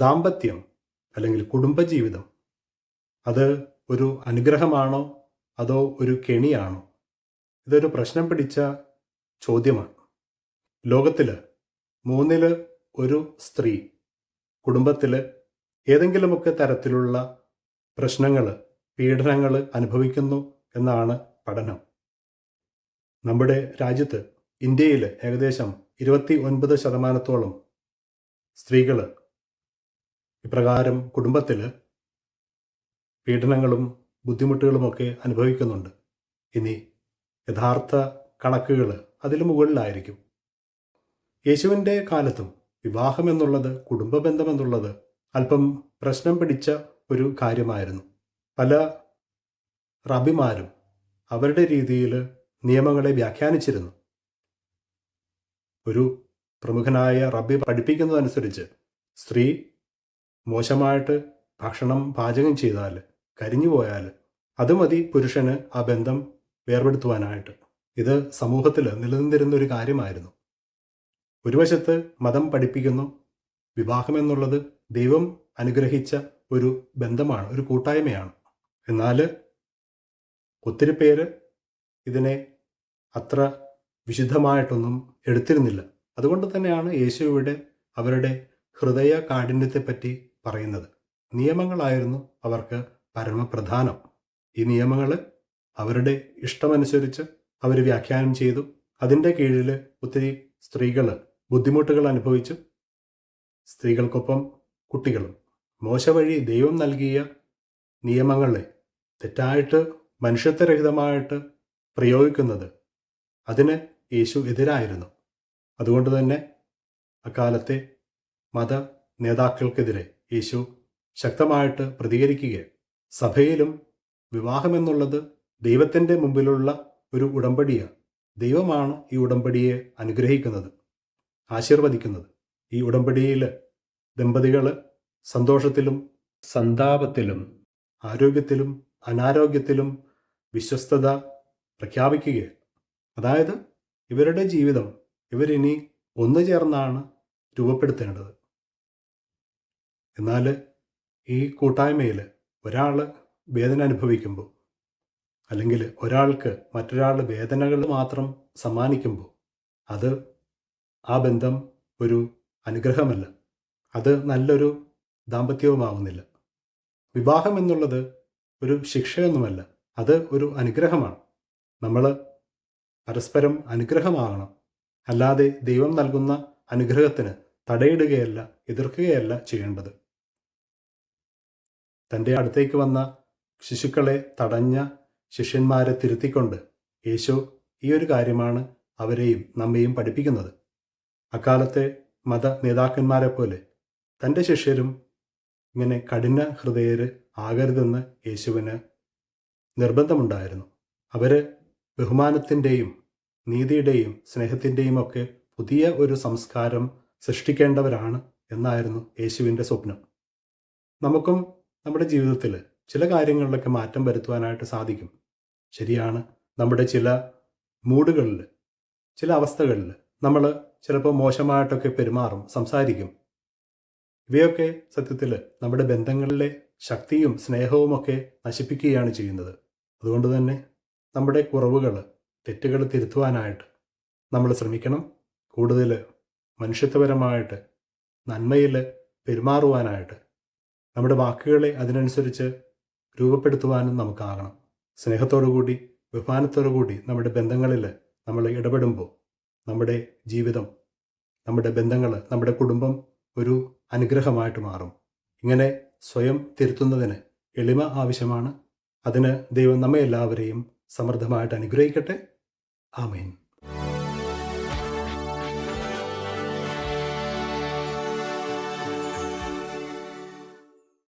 ദാമ്പത്യം അല്ലെങ്കിൽ കുടുംബജീവിതം അത് ഒരു അനുഗ്രഹമാണോ അതോ ഒരു കെണിയാണോ? ഇതൊരു പ്രശ്നം പിടിച്ച ചോദ്യമാണ്. ലോകത്തിൽ 1/3 സ്ത്രീ കുടുംബത്തിൽ ഏതെങ്കിലുമൊക്കെ തരത്തിലുള്ള പ്രശ്നങ്ങൾ, പീഡനങ്ങൾ അനുഭവിക്കുന്നു എന്നാണ് പഠനം. നമ്മുടെ രാജ്യത്ത്, ഇന്ത്യയിൽ ഏകദേശം 29% സ്ത്രീകൾ ഇപ്രകാരം കുടുംബത്തിൽ പീഡനങ്ങളും ബുദ്ധിമുട്ടുകളുമൊക്കെ അനുഭവിക്കുന്നുണ്ട്. ഇനി യഥാർത്ഥ കണക്കുകൾ അതിനു മുകളിലായിരിക്കും. യേശുവിൻ്റെ കാലത്തും വിവാഹം എന്നുള്ളത്, കുടുംബബന്ധം എന്നുള്ളത് അല്പം പ്രശ്നം പിടിച്ച ഒരു കാര്യമായിരുന്നു. പല റബിമാരും അവരുടെ രീതിയിൽ നിയമങ്ങളെ വ്യാഖ്യാനിച്ചിരുന്നു. ഒരു പ്രമുഖനായ റബി പഠിപ്പിക്കുന്നതനുസരിച്ച് സ്ത്രീ മോശമായിട്ട് ഭക്ഷണം പാചകം ചെയ്താൽ, കരിഞ്ഞു പോയാൽ അത് മതി പുരുഷന് ആ ബന്ധം വേർപെടുത്തുവാനായിട്ട്. ഇത് സമൂഹത്തിൽ നിലനിന്നിരുന്ന ഒരു കാര്യമായിരുന്നു. ഒരു വശത്ത് മതം പഠിപ്പിക്കുന്നു, വിവാഹം എന്നുള്ളത് ദൈവം അനുഗ്രഹിച്ച ഒരു ബന്ധമാണ്, ഒരു കൂട്ടായ്മയാണ്. എന്നാൽ ഒത്തിരി പേര് ഇതിനെ അത്ര വിശുദ്ധമായിട്ടൊന്നും എടുത്തിരുന്നില്ല. അതുകൊണ്ട് തന്നെയാണ് യേശു ഇവിടെ അവരുടെ ഹൃദയ കാഠിന്യത്തെപ്പറ്റി പറയുന്നത്. നിയമങ്ങളായിരുന്നു അവർക്ക് പരമപ്രധാനം. ഈ നിയമങ്ങൾ അവരുടെ ഇഷ്ടമനുസരിച്ച് അവർ വ്യാഖ്യാനം ചെയ്തു. അതിൻ്റെ കീഴിൽ ഒത്തിരി സ്ത്രീകൾ ബുദ്ധിമുട്ടുകൾ അനുഭവിച്ചു. സ്ത്രീകൾക്കൊപ്പം കുട്ടികളും. മോശ വഴി ദൈവം നൽകിയ നിയമങ്ങളെ തെറ്റായിട്ട്, മനുഷ്യത്വരഹിതമായിട്ട് പ്രയോഗിക്കുന്നത്, അതിന് യേശു എതിരായിരുന്നു. അതുകൊണ്ട് തന്നെ അക്കാലത്തെ മത നേതാക്കൾക്കെതിരെ യേശു ശക്തമായിട്ട് പ്രതികരിക്കുകയാണ്. സഭയിലും വിവാഹമെന്നുള്ളത് ദൈവത്തിൻ്റെ മുമ്പിലുള്ള ഒരു ഉടമ്പടിയാണ്. ദൈവമാണ് ഈ ഉടമ്പടിയെ അനുഗ്രഹിക്കുന്നത്, ആശീർവദിക്കുന്നത്. ഈ ഉടമ്പടിയിൽ ദമ്പതികൾ സന്തോഷത്തിലും സന്താപത്തിലും ആരോഗ്യത്തിലും അനാരോഗ്യത്തിലും വിശ്വസ്തത പ്രഖ്യാപിക്കുകയാണ്. അതായത് ഇവരുടെ ജീവിതം ഇവരിനി ഒന്നു ചേർന്നാണ് രൂപപ്പെടുത്തേണ്ടത്. എന്നാൽ ഈ കൂട്ടായ്മയിൽ ഒരാൾ വേദന അനുഭവിക്കുമ്പോൾ, അല്ലെങ്കിൽ ഒരാൾക്ക് മറ്റൊരാൾ വേദനകൾ മാത്രം സമ്മാനിക്കുമ്പോൾ, അത് ആ ബന്ധം ഒരു അനുഗ്രഹമല്ല, അത് നല്ലൊരു ദാമ്പത്യവുമാവുന്നില്ല. വിവാഹം എന്നുള്ളത് ഒരു ശിക്ഷയൊന്നുമല്ല, അത് ഒരു അനുഗ്രഹമാണ്. നമ്മൾ പരസ്പരം അനുഗ്രഹമാകണം. അല്ലാതെ ദൈവം നൽകുന്ന അനുഗ്രഹത്തിന് തടയിടുകയല്ല, എതിർക്കുകയല്ല ചെയ്യേണ്ടത്. തൻ്റെ അടുത്തേക്ക് വന്ന ശിശുക്കളെ തടഞ്ഞ ശിഷ്യന്മാരെ തിരുത്തിക്കൊണ്ട് യേശു ഈ ഒരു കാര്യമാണ് അവരെയും നമ്മെയും പഠിപ്പിക്കുന്നത്. അക്കാലത്തെ മത നേതാക്കന്മാരെ പോലെ തൻ്റെ ശിഷ്യരും ഇങ്ങനെ കഠിന ഹൃദയർ ആകരുതെന്ന് യേശുവിന് നിർബന്ധമുണ്ടായിരുന്നു. അവർ ബഹുമാനത്തിൻ്റെയും നീതിയുടെയും സ്നേഹത്തിൻ്റെയും ഒക്കെ പുതിയ ഒരു സംസ്കാരം സൃഷ്ടിക്കേണ്ടവരാണ് എന്നായിരുന്നു യേശുവിൻ്റെ സ്വപ്നം. നമുക്കും നമ്മുടെ ജീവിതത്തിൽ ചില കാര്യങ്ങളിലൊക്കെ മാറ്റം വരുത്തുവാനായിട്ട് സാധിക്കും. ശരിയാണ്, നമ്മുടെ ചില മൂഡുകളിൽ, ചില അവസ്ഥകളിൽ നമ്മൾ ചിലപ്പോൾ മോശമായിട്ടൊക്കെ പെരുമാറും, സംസാരിക്കും. ഇവയൊക്കെ സത്യത്തിൽ നമ്മുടെ ബന്ധങ്ങളിലെ ശക്തിയും സ്നേഹവുമൊക്കെ നശിപ്പിക്കുകയാണ് ചെയ്യുന്നത്. അതുകൊണ്ട് തന്നെ നമ്മുടെ കുറവുകൾ, തെറ്റുകൾ തിരുത്തുവാനായിട്ട് നമ്മൾ ശ്രമിക്കണം. കൂടുതൽ മനുഷ്യത്വപരമായിട്ട്, നന്മയിൽ പെരുമാറുവാനായിട്ട്, നമ്മുടെ വാക്കുകളെ അതിനനുസരിച്ച് രൂപപ്പെടുത്തുവാനും നമുക്കാകണം. സ്നേഹത്തോടുകൂടി, ബഹുമാനത്തോടുകൂടി നമ്മുടെ ബന്ധങ്ങളിൽ നമ്മൾ ഇടപെടുമ്പോൾ നമ്മുടെ ജീവിതം, നമ്മുടെ ബന്ധങ്ങൾ, നമ്മുടെ കുടുംബം ഒരു അനുഗ്രഹമായിട്ട് മാറും. ഇങ്ങനെ സ്വയം തിരുത്തുന്നതിന് എളിമ ആവശ്യമാണ്. അതിന് ദൈവം നമ്മെ എല്ലാവരെയും സമൃദ്ധമായിട്ട് അനുഗ്രഹിക്കട്ടെ. ആമേൻ.